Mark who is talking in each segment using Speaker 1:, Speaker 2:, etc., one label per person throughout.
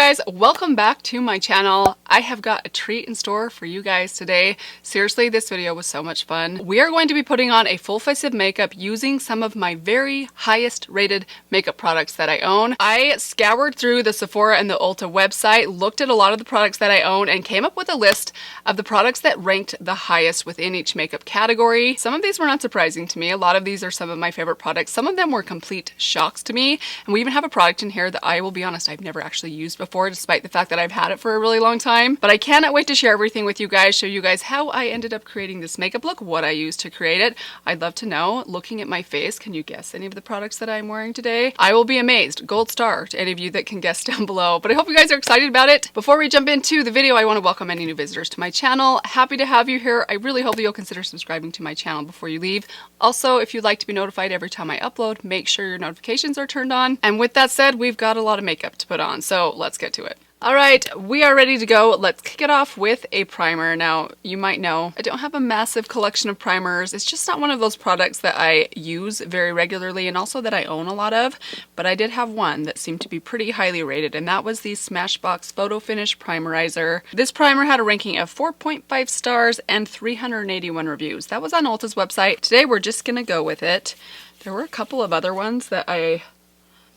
Speaker 1: guys, welcome back to my channel. I have got a treat in store for you guys today. Seriously, this video was so much fun. We are going to be putting on a full face of makeup using some of my very highest rated makeup products that I own. I scoured through the Sephora and the Ulta website, looked at a lot of the products that I own, and came up with a list of the products that ranked the highest within each makeup category. Some of these were not surprising to me. A lot of these are some of my favorite products. Some of them were complete shocks to me. And we even have a product in here that I will be honest, I've never actually used before, despite the fact that I've had it for a really long time. But I cannot wait to share everything with you guys, show you guys how I ended up creating this makeup look, what I used to create it. I'd love to know, looking at my face, can you guess any of the products that I'm wearing today? I will be amazed. Gold star to any of you that can guess down below. But I hope you guys are excited about it. Before we jump into the video, I want to welcome any new visitors to my channel. Happy to have you here. I really hope that you'll consider subscribing to my channel before you leave. Also, if you'd like to be notified every time I upload, make sure your notifications are turned on. And with that said, we've got a lot of makeup to put on, so let's get to it. All right, we are ready to go. Let's kick it off with a primer. Now, you might know I don't have a massive collection of primers. It's just not one of those products that I use very regularly and also that I own a lot of, but I did have one that seemed to be pretty highly rated, and that was the Smashbox Photo Finish Primerizer. This primer had a ranking of 4.5 stars and 381 reviews. That was on Ulta's website. Today, we're just gonna go with it. There were a couple of other ones that I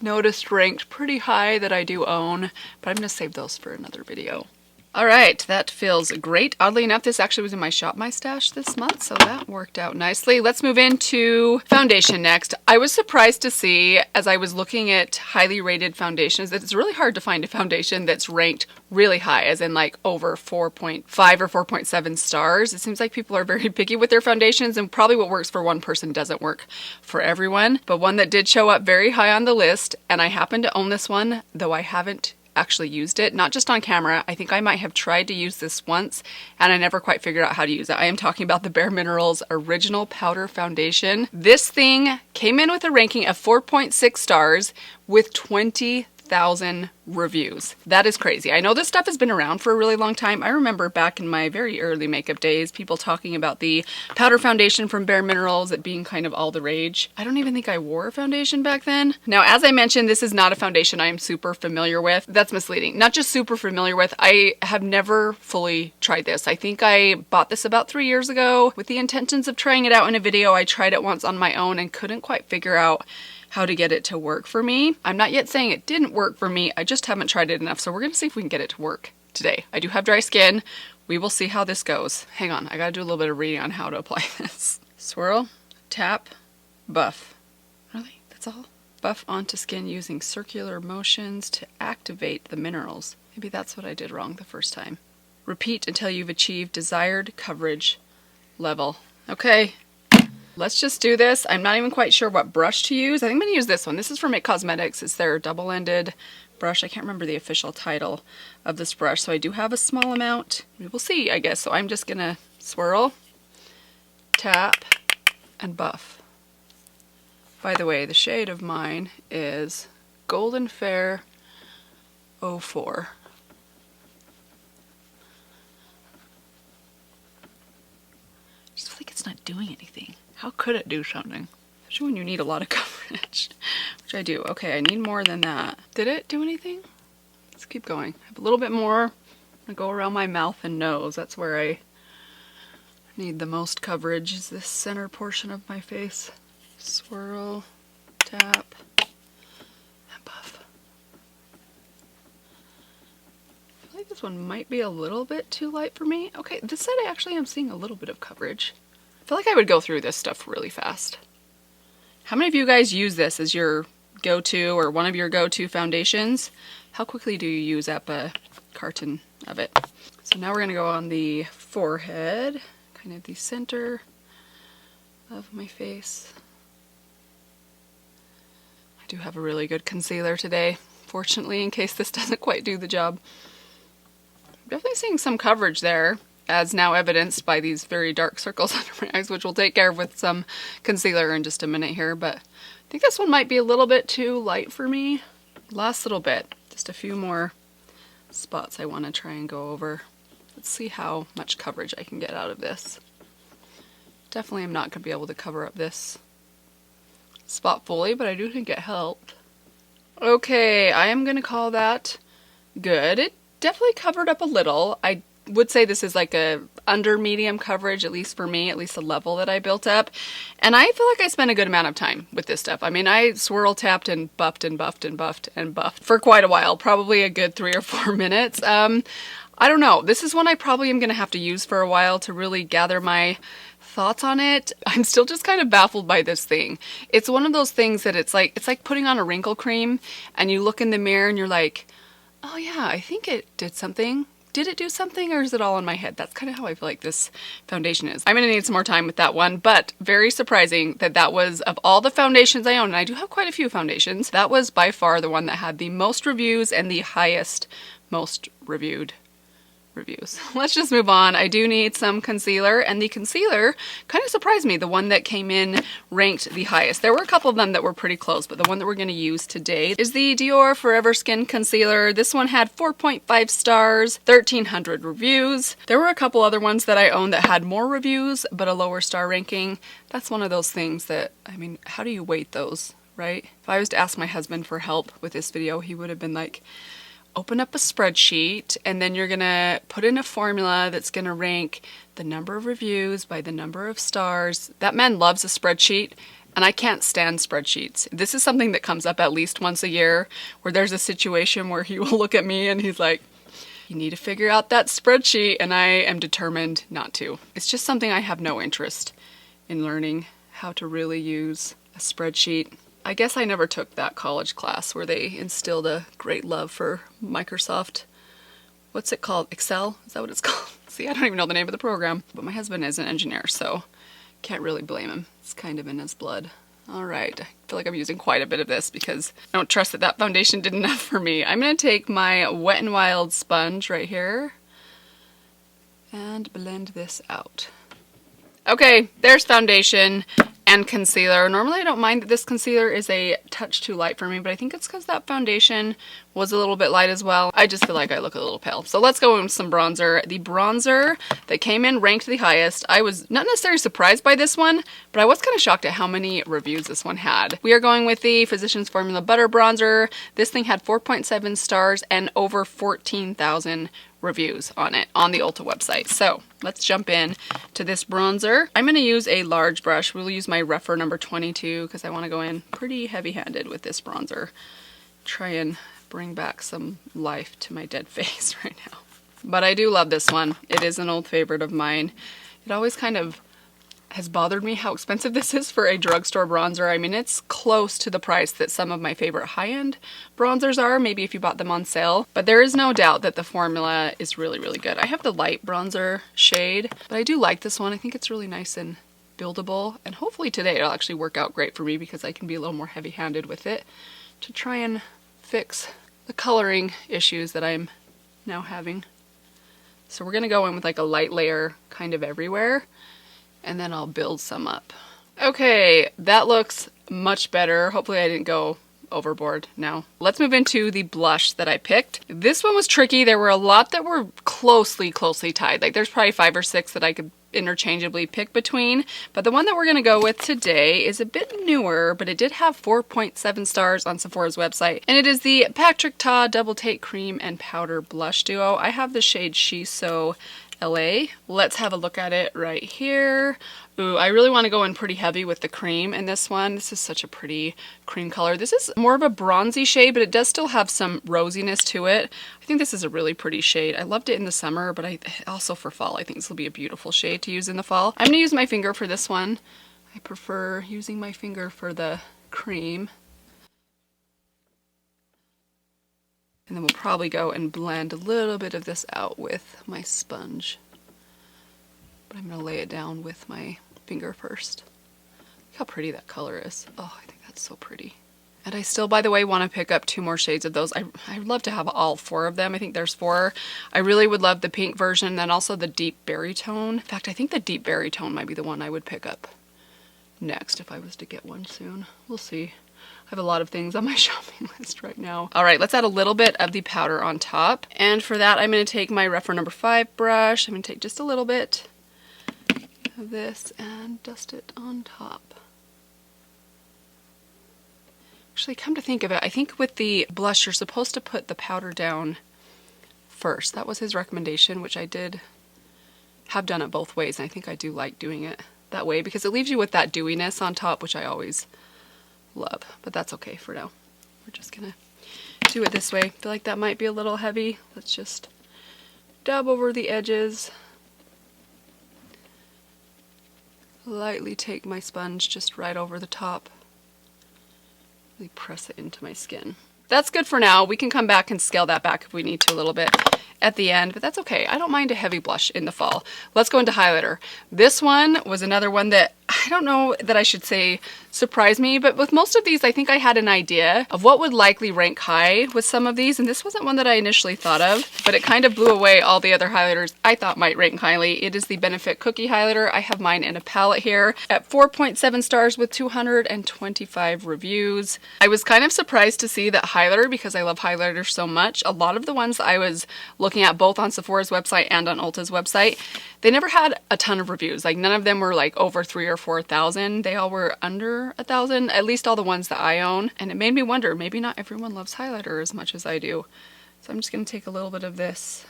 Speaker 1: noticed ranked pretty high that I do own, but I'm gonna save those for another video. All right, that feels great. Oddly enough, this actually was in my Shop My Stash this month, so that worked out nicely. Let's move into foundation next. I was surprised to see, as I was looking at highly rated foundations, that it's really hard to find a foundation that's ranked really high, as in like over 4.5 or 4.7 stars. It seems like people are very picky with their foundations, and probably what works for one person doesn't work for everyone. But one that did show up very high on the list, and I happen to own this one, though I haven't actually used it, not just on camera. I think I might have tried to use this once and I never quite figured out how to use it. I am talking about the Bare Minerals Original Powder Foundation. This thing came in with a ranking of 4.6 stars with 20,000 reviews. That is crazy. I know this stuff has been around for a really long time. I remember back in my very early makeup days, people talking about the powder foundation from Bare Minerals, it being kind of all the rage. I don't even think I wore a foundation back then. Now, as I mentioned, this is not a foundation I am super familiar with. That's misleading. Not just super familiar with, I have never fully tried this. I think I bought this about 3 years ago with the intentions of trying it out in a video. I tried it once on my own and couldn't quite figure out how to get it to work for me. I'm not yet saying it didn't work for me, I just haven't tried it enough, so we're gonna see if we can get it to work today. I do have dry skin. We will see how this goes. Hang on, I gotta do a little bit of reading on how to apply this. Swirl, tap, buff. Really? That's all? Buff onto skin using circular motions to activate the minerals. Maybe that's what I did wrong the first time. Repeat until you've achieved desired coverage level. Okay. Let's just do this. I'm not even quite sure what brush to use. I think I'm going to use this one. This is from IT Cosmetics. It's their double-ended brush. I can't remember the official title of this brush, so I do have a small amount. We will see, I guess. So I'm just going to swirl, tap, and buff. By the way, the shade of mine is Golden Fair 04. I just feel like it's not doing anything. How could it do something? Especially when you need a lot of coverage, which I do. Okay, I need more than that. Did it do anything? Let's keep going. I have a little bit more. I'm gonna go around my mouth and nose. That's where I need the most coverage, is this center portion of my face. Swirl, tap, and buff. I feel like this one might be a little bit too light for me. Okay, this side I actually am seeing a little bit of coverage. I feel like I would go through this stuff really fast. How many of you guys use this as your go-to or one of your go-to foundations? How quickly do you use up a carton of it? So now we're going to go on the forehead, kind of the center of my face. I do have a really good concealer today, fortunately, in case this doesn't quite do the job. I'm definitely seeing some coverage there, as now evidenced by these very dark circles under my eyes, which we'll take care of with some concealer in just a minute here, but I think this one might be a little bit too light for me. Last little bit, just a few more spots I want to try and go over. Let's see how much coverage I can get out of this. Definitely am not going to be able to cover up this spot fully, but I do think it helped. Okay, I am going to call that good. It definitely covered up a little. I would say this is like a under medium coverage, at least for me, at least the level that I built up. And I feel like I spent a good amount of time with this stuff. I mean, I swirl tapped and buffed and buffed and buffed and buffed for quite a while, probably a good 3 or 4 minutes. I don't know. This is one I probably am going to have to use for a while to really gather my thoughts on it. I'm still just kind of baffled by this thing. It's one of those things that it's like putting on a wrinkle cream and you look in the mirror and you're like, oh yeah, I think it did something. Did it do something, or is it all in my head? That's kind of how I feel like this foundation is. I'm going to need some more time with that one, but very surprising that that was, of all the foundations I own, and I do have quite a few foundations, that was by far the one that had the most reviews and the highest, most reviewed reviews. Let's just move on. I do need some concealer, and the concealer kind of surprised me. The one that came in ranked the highest. There were a couple of them that were pretty close, but the one that we're going to use today is the Dior Forever Skin Concealer. This one had 4.5 stars, 1,300 reviews. There were a couple other ones that I owned that had more reviews, but a lower star ranking. That's one of those things that, I mean, how do you weight those, right? If I was to ask my husband for help with this video, he would have been like, open up a spreadsheet and then you're gonna put in a formula that's gonna rank the number of reviews by the number of stars. That man loves a spreadsheet and I can't stand spreadsheets. This is something that comes up at least once a year where there's a situation where he will look at me and he's like, you need to figure out that spreadsheet, and I am determined not to. It's just something I have no interest in learning how to really use a spreadsheet. I guess I never took that college class where they instilled a great love for Microsoft. What's it called? Excel? Is that what it's called? See, I don't even know the name of the program. But my husband is an engineer, so can't really blame him. It's kind of in his blood. All right, I feel like I'm using quite a bit of this because I don't trust that that foundation did enough for me. I'm going to take my Wet n Wild sponge right here and blend this out. Okay, there's foundation and concealer. Normally I don't mind that this concealer is a touch too light for me, but I think it's because that foundation was a little bit light as well. I just feel like I look a little pale. So let's go in with some bronzer. The bronzer that came in ranked the highest. I was not necessarily surprised by this one, but I was kind of shocked at how many reviews this one had. We are going with the Physicians Formula Butter Bronzer. This thing had 4.7 stars and over 14,000 reviews on it on the Ulta website. So let's jump in to this bronzer. I'm going to use a large brush. We'll use my rougher number 22 because I want to go in pretty heavy-handed with this bronzer. Try and bring back some life to my dead face right now. But I do love this one. It is an old favorite of mine. It always kind of has bothered me how expensive this is for a drugstore bronzer. I mean, it's close to the price that some of my favorite high-end bronzers are, maybe if you bought them on sale. But there is no doubt that the formula is really, really good. I have the light bronzer shade, but I do like this one. I think it's really nice and buildable, and hopefully today it'll actually work out great for me because I can be a little more heavy-handed with it to try and fix the coloring issues that I'm now having. So we're gonna go in with like a light layer kind of everywhere, and then I'll build some up. Okay, that looks much better. Hopefully I didn't go overboard now. Let's move into the blush that I picked. This one was tricky. There were a lot that were closely tied. Like there's probably 5 or 6 that I could interchangeably pick between, but the one that we're gonna go with today is a bit newer, but it did have 4.7 stars on Sephora's website, and it is the Patrick Ta Double Take Cream and Powder Blush Duo. I have the shade She's So LA. Let's have a look at it right here. Ooh, I really want to go in pretty heavy with the cream in this one. This is such a pretty cream color. This is more of a bronzy shade, but it does still have some rosiness to it. I think this is a really pretty shade. I loved it in the summer, but I also for fall, I think this will be a beautiful shade to use in the fall. I'm going to use my finger for this one. I prefer using my finger for the cream. And then we'll probably go and blend a little bit of this out with my sponge. But I'm going to lay it down with my finger first. Look how pretty that color is. Oh, I think that's so pretty. And I still, by the way, want to pick up 2 more shades of those. I'd love to have all 4 of them. I think there's 4. I really would love the pink version, and then also the deep berry tone. In fact, I think the deep berry tone might be the one I would pick up next if I was to get one soon. We'll see. I have a lot of things on my shopping list right now. All right, let's add a little bit of the powder on top. And for that, I'm going to take my Refer number 5 brush. I'm going to take just a little bit of this and dust it on top. Actually, come to think of it, I think with the blush, you're supposed to put the powder down first. That was his recommendation, which I did have done it both ways, and I think I do like doing it that way because it leaves you with that dewiness on top, which I always love, but that's okay for now. We're just gonna do it this way. I feel like that might be a little heavy. Let's just dab over the edges. Lightly take my sponge just right over the top. Really press it into my skin. That's good for now. We can come back and scale that back if we need to a little bit at the end, but that's okay. I don't mind a heavy blush in the fall. Let's go into highlighter. This one was another one that I don't know that I should say surprised me, but with most of these, I think I had an idea of what would likely rank high with some of these, and this wasn't one that I initially thought of, but it kind of blew away all the other highlighters I thought might rank highly. It is the Benefit Cookie Highlighter. I have mine in a palette here at 4.7 stars with 225 reviews. I was kind of surprised to see that highlighter because I love highlighters so much. A lot of the ones I was looking at both on Sephora's website and on Ulta's website, they never had a ton of reviews. Like none of them were like over 3,000 or 4,000. They all were under 1,000, at least all the ones that I own. And it made me wonder, maybe not everyone loves highlighter as much as I do. So I'm just gonna take a little bit of this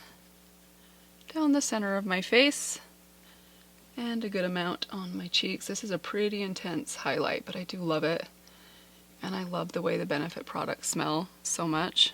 Speaker 1: down the center of my face and a good amount on my cheeks. This is a pretty intense highlight, but I do love it. And I love the way the Benefit products smell so much.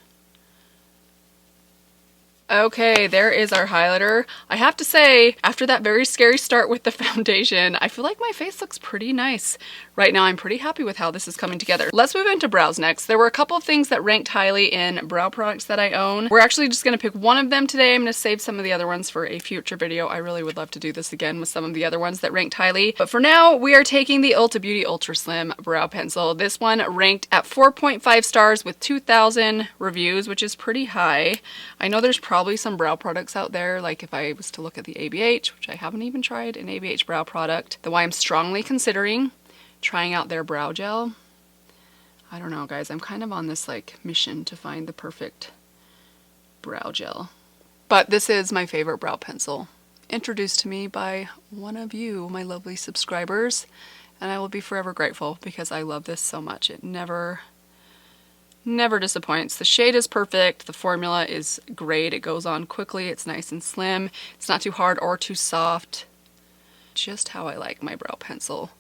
Speaker 1: Okay, there is our highlighter. I have to say, after that very scary start with the foundation, I feel like my face looks pretty nice right now. I'm pretty happy with how this is coming together. Let's move into brows next. There were a couple of things that ranked highly in brow products that I own. We're actually just gonna pick one of them today. I'm gonna save some of the other ones for a future video. I really would love to do this again with some of the other ones that ranked highly. But for now, we are taking the Ulta Beauty Ultra Slim Brow Pencil. This one ranked at 4.5 stars with 2,000 reviews, which is pretty high. I know there's probably some brow products out there, like if I was to look at the ABH, which I haven't even tried an ABH brow product, though I am strongly considering trying out their brow gel. I don't know, guys. I'm kind of on this like mission to find the perfect brow gel. But this is my favorite brow pencil, introduced to me by one of you, my lovely subscribers, and I will be forever grateful because I love this so much. It never disappoints. The shade is perfect. The formula is great. It goes on quickly. It's nice and slim. It's not too hard or too soft. Just how I like my brow pencil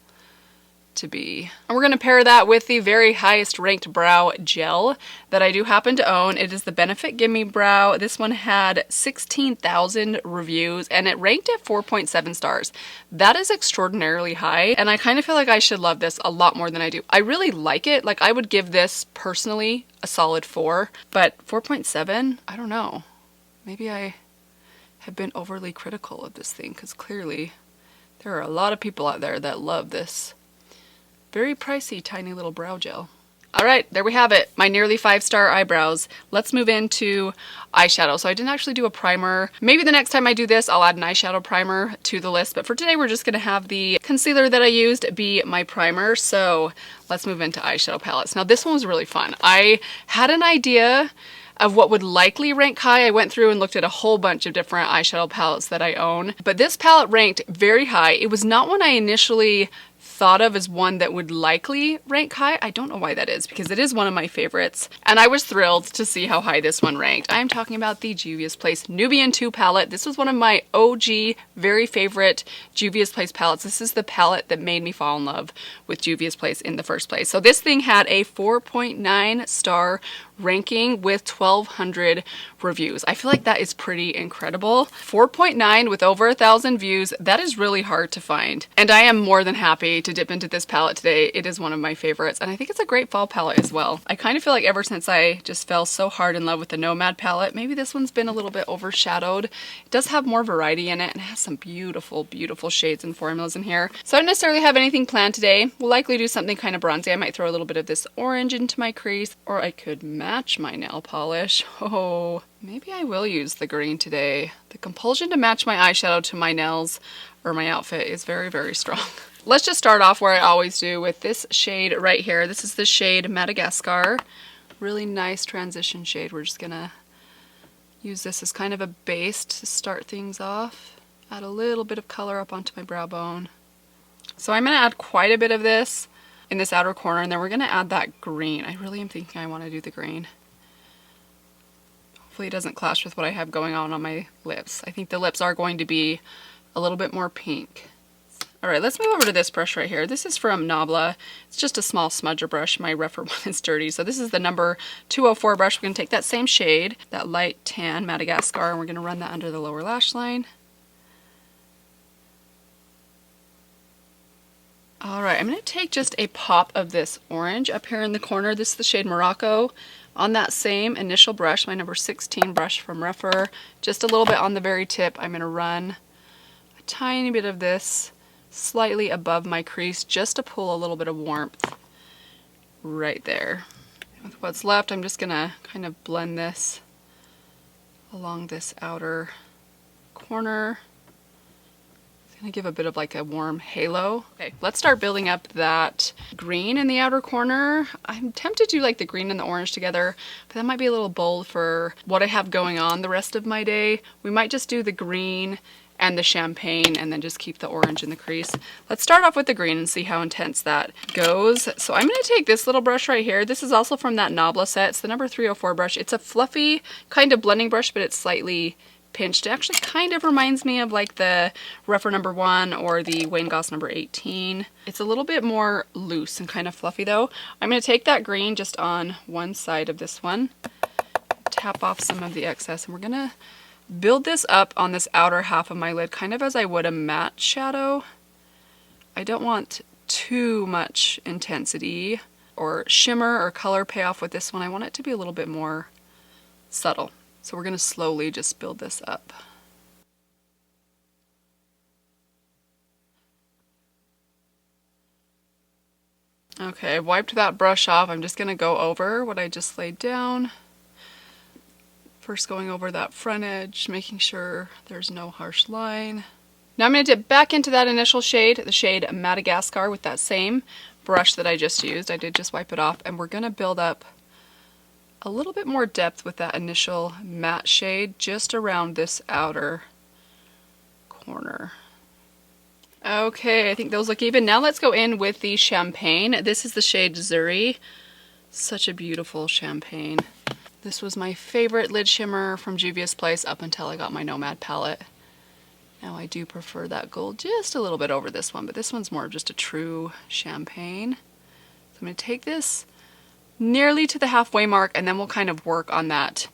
Speaker 1: to be. And we're going to pair that with the very highest ranked brow gel that I do happen to own. It is the Benefit Gimme Brow. This one had 16,000 reviews and it ranked at 4.7 stars. That is extraordinarily high, and I kind of feel like I should love this a lot more than I do. I really like it. Like I would give this personally a solid 4, but 4.7, I don't know. Maybe I have been overly critical of this thing because clearly there are a lot of people out there that love this very pricey tiny little brow gel. All right, there we have it. My nearly 5-star eyebrows. Let's move into eyeshadow. So I didn't actually do a primer. Maybe the next time I do this, I'll add an eyeshadow primer to the list. But for today, we're just gonna have the concealer that I used be my primer. So let's move into eyeshadow palettes. Now this one was really fun. I had an idea of what would likely rank high. I went through and looked at a whole bunch of different eyeshadow palettes that I own, but this palette ranked very high. It was not one I initially thought of as one that would likely rank high. I don't know why that is because it is one of my favorites, and I was thrilled to see how high this one ranked. I am talking about the Juvia's Place Nubian 2 palette. This was one of my OG very favorite Juvia's Place palettes. This is the palette that made me fall in love with Juvia's Place in the first place. So this thing had a 4.9 star ranking with 1,200 reviews. I feel like that is pretty incredible. 4.9 with over 1,000 views. That is really hard to find. And I am more than happy to dip into this palette today. It is one of my favorites, and I think it's a great fall palette as well. I kind of feel like ever since I just fell so hard in love with the Nomad palette, maybe this one's been a little bit overshadowed. It does have more variety in it and it has some beautiful, beautiful shades and formulas in here. So I don't necessarily have anything planned today. We'll likely do something kind of bronzy. I might throw a little bit of this orange into my crease, or I could match my nail polish. Oh, maybe I will use the green today. The compulsion to match my eyeshadow to my nails or my outfit is very, very strong. Let's just start off where I always do with this shade right here. This is the shade Madagascar. Really nice transition shade. We're just gonna use this as kind of a base to start things off. Add a little bit of color up onto my brow bone. So I'm gonna add quite a bit of this in this outer corner, and then we're gonna add that green. I really am thinking I wanna do the green. Hopefully it doesn't clash with what I have going on my lips. I think the lips are going to be a little bit more pink. All right, let's move over to this brush right here. This is from Nabla. It's just a small smudger brush. My rougher one is dirty. So this is the number 204 brush. We're gonna take that same shade, that light tan Madagascar, and we're gonna run that under the lower lash line. All right, I'm gonna take just a pop of this orange up here in the corner. This is the shade Morocco. On that same initial brush, my number 16 brush from Rougher, just a little bit on the very tip, I'm gonna run a tiny bit of this slightly above my crease just to pull a little bit of warmth right there. With what's left, I'm just gonna kind of blend this along this outer corner. It's gonna give a bit of like a warm halo. Okay, let's start building up that green in the outer corner. I'm tempted to do like the green and the orange together, but that might be a little bold for what I have going on the rest of my day. We might just do the green and the champagne and then just keep the orange in the crease. Let's start off with the green and see how intense that goes. So I'm gonna take this little brush right here. This is also from that Nabla set. It's the number 304 brush. It's a fluffy kind of blending brush, but it's slightly pinched. It actually kind of reminds me of like the Rougher number 1 or the Wayne Goss number 18. It's a little bit more loose and kind of fluffy though. I'm gonna take that green just on one side of this one, tap off some of the excess, and we're gonna build this up on this outer half of my lid, kind of as I would a matte shadow. I don't want too much intensity or shimmer or color payoff with this one. I want it to be a little bit more subtle. So we're gonna slowly just build this up. Okay, I've wiped that brush off. I'm just gonna go over what I just laid down. First going over that front edge, making sure there's no harsh line. Now I'm going to dip back into that initial shade, the shade Madagascar, with that same brush that I just used. I did just wipe it off, and we're going to build up a little bit more depth with that initial matte shade just around this outer corner. Okay, I think those look even. Now let's go in with the champagne. This is the shade Zuri. Such a beautiful champagne. This was my favorite lid shimmer from Juvia's Place up until I got my Nomad palette. Now I do prefer that gold just a little bit over this one, but this one's more of just a true champagne. So I'm going to take this nearly to the halfway mark, and then we'll kind of work on that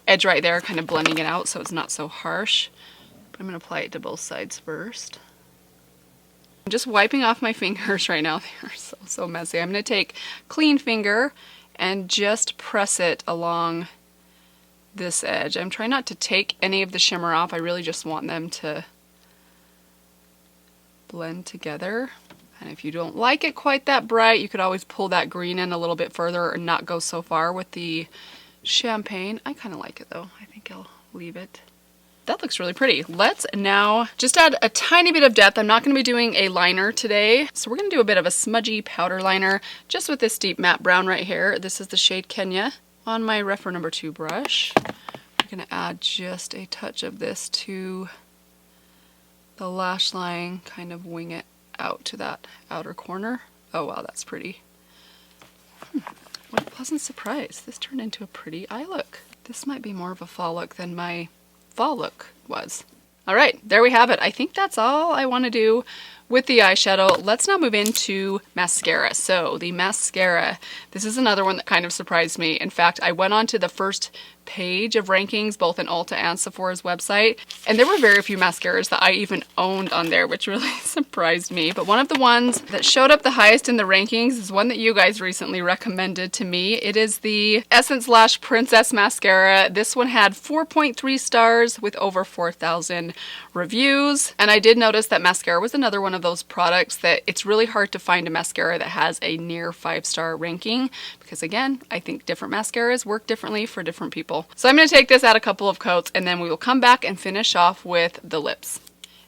Speaker 1: edge right there, kind of blending it out so it's not so harsh. But I'm going to apply it to both sides first. I'm just wiping off my fingers right now. They are so messy. I'm going to take clean finger and just press it along this edge. I'm trying not to take any of the shimmer off. I really just want them to blend together. And if you don't like it quite that bright, you could always pull that green in a little bit further or not go so far with the champagne. I kind of like it though. I think I'll leave it. That looks really pretty. Let's now just add a tiny bit of depth. I'm not going to be doing a liner today, so we're going to do a bit of a smudgy powder liner just with this deep matte brown right here. This is the shade Kenya. On my Rougher number 2 brush, I'm going to add just a touch of this to the lash line, kind of wing it out to that outer corner. Oh wow, that's pretty. What a pleasant surprise. This turned into a pretty eye look. This might be more of a fall look than my fall look was. All right, there we have it. I think that's all I want to do with the eyeshadow. Let's now move into mascara. So the mascara, this is another one that kind of surprised me. In fact, I went on to the first page of rankings, both in Ulta and Sephora's website, and there were very few mascaras that I even owned on there, which really surprised me. But one of the ones that showed up the highest in the rankings is one that you guys recently recommended to me. It is the Essence Lash Princess Mascara. This one had 4.3 stars with over 4,000 reviews. And I did notice that mascara was another one of those products that it's really hard to find a mascara that has a near 5-star ranking, because again, I think different mascaras work differently for different people. So I'm going to take this out a couple of coats, and then we will come back and finish off with the lips.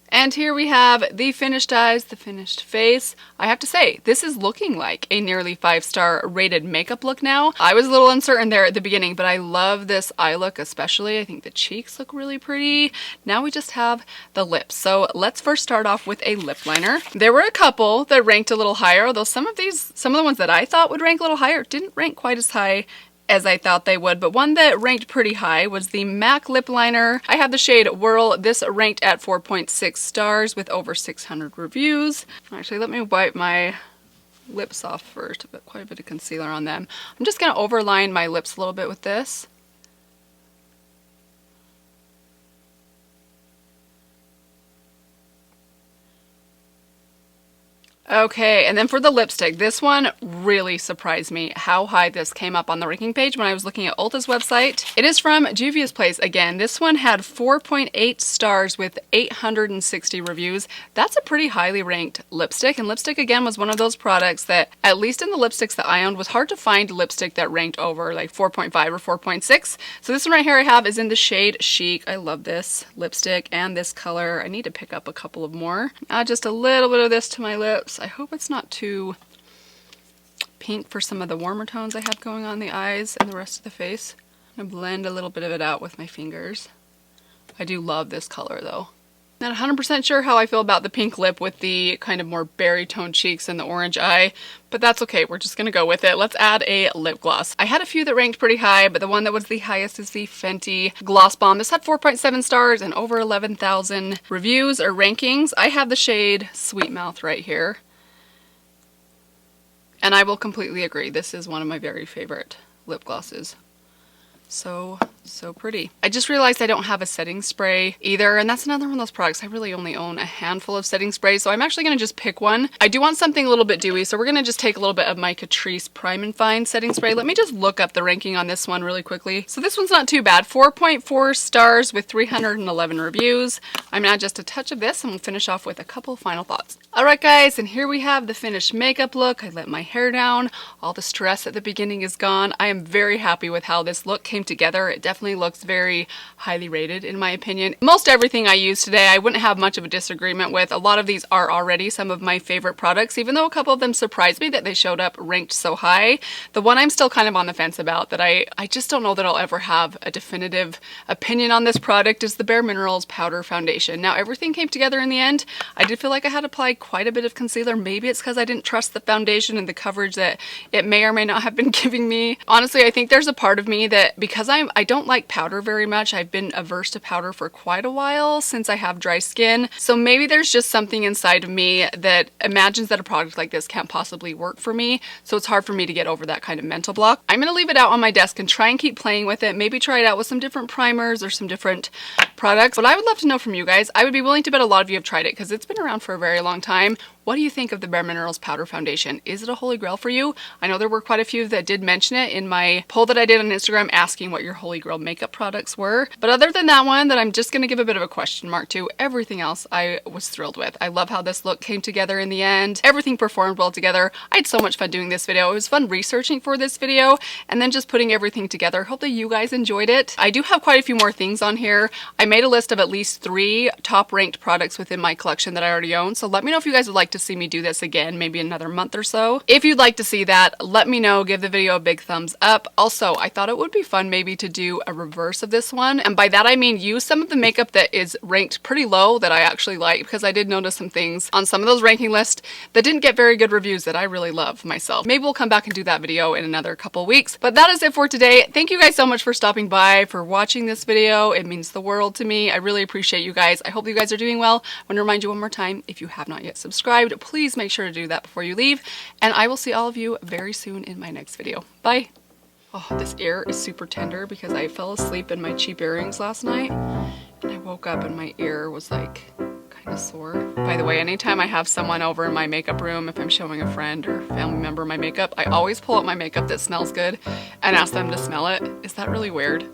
Speaker 1: And here we have the finished eyes, the finished face. I have to say, this is looking like a nearly 5-star rated makeup look now. I was a little uncertain there at the beginning, but I love this eye look especially. I think the cheeks look really pretty. Now we just have the lips. So let's first start off with a lip liner. There were a couple that ranked a little higher, although some of the ones that I thought would rank a little higher didn't rank quite as high as I thought they would, but one that ranked pretty high was the MAC lip liner. I have the shade Whirl. This ranked at 4.6 stars with over 600 reviews. Actually, let me wipe my lips off first. I've got quite a bit of concealer on them. I'm just gonna overline my lips a little bit with this. Okay, and then for the lipstick, this one really surprised me how high this came up on the ranking page when I was looking at Ulta's website. It is from Juvia's Place. Again, this one had 4.8 stars with 860 reviews. That's a pretty highly ranked lipstick, and lipstick again was one of those products that, at least in the lipsticks that I owned, was hard to find lipstick that ranked over like 4.5 or 4.6. So this one right here I have is in the shade Chic. I love this lipstick and this color. I need to pick up a couple of more. Add just a little bit of this to my lips. I hope it's not too pink for some of the warmer tones I have going on the eyes and the rest of the face. I'm gonna blend a little bit of it out with my fingers. I do love this color though. Not 100% sure how I feel about the pink lip with the kind of more berry toned cheeks and the orange eye, but that's okay. We're just gonna go with it. Let's add a lip gloss. I had a few that ranked pretty high, but the one that was the highest is the Fenty Gloss Bomb. This had 4.7 stars and over 11,000 reviews or rankings. I have the shade Sweet Mouth right here. And I will completely agree. This is one of my very favorite lip glosses. So pretty. I just realized I don't have a setting spray either, and that's another one of those products. I really only own a handful of setting sprays, so I'm actually going to just pick one. I do want something a little bit dewy, so we're going to just take a little bit of my Catrice Prime and Fine setting spray. Let me just look up the ranking on this one really quickly. So this one's not too bad. 4.4 stars with 311 reviews. I'm going to add just a touch of this, and we'll finish off with a couple final thoughts. Alright guys, and here we have the finished makeup look. I let my hair down. All the stress at the beginning is gone. I am very happy with how this look came together. It definitely looks very highly rated in my opinion. Most everything I use today I wouldn't have much of a disagreement with. A lot of these are already some of my favorite products, even though a couple of them surprised me that they showed up ranked so high. The one I'm still kind of on the fence about that I just don't know that I'll ever have a definitive opinion on this product is the Bare Minerals Powder Foundation. Now everything came together in the end. I did feel like I had to apply quite a bit of concealer. Maybe it's because I didn't trust the foundation and the coverage that it may or may not have been giving me. Honestly, I think there's a part of me that because I don't like powder very much. I've been averse to powder for quite a while since I have dry skin. So maybe there's just something inside of me that imagines that a product like this can't possibly work for me. So it's hard for me to get over that kind of mental block. I'm going to leave it out on my desk and try and keep playing with it. Maybe try it out with some different primers or some different products. But I would love to know from you guys. I would be willing to bet a lot of you have tried it because it's been around for a very long time. What do you think of the Bare Minerals Powder Foundation? Is it a holy grail for you? I know there were quite a few that did mention it in my poll that I did on Instagram asking what your holy grail makeup products were. But other than that one that I'm just going to give a bit of a question mark to, everything else I was thrilled with. I love how this look came together in the end. Everything performed well together. I had so much fun doing this video. It was fun researching for this video and then just putting everything together. Hope that you guys enjoyed it. I do have quite a few more things on here. I made a list of at least 3 top ranked products within my collection that I already own. So let me know if you guys would like to see me do this again, maybe another month or so. If you'd like to see that, let me know. Give the video a big thumbs up. Also, I thought it would be fun maybe to do a reverse of this one. And by that I mean use some of the makeup that is ranked pretty low that I actually like, because I did notice some things on some of those ranking lists that didn't get very good reviews that I really love myself. Maybe we'll come back and do that video in another couple weeks. But that is it for today. Thank you guys so much for stopping by, for watching this video. It means the world to me. I really appreciate you guys. I hope you guys are doing well. I want to remind you one more time, if you have not yet subscribed, please make sure to do that before you leave. And I will see all of you very soon in my next video. Bye. Oh, this ear is super tender because I fell asleep in my cheap earrings last night and I woke up and my ear was like kind of sore. By the way, anytime I have someone over in my makeup room, if I'm showing a friend or family member my makeup, I always pull out my makeup that smells good and ask them to smell it. Is that really weird?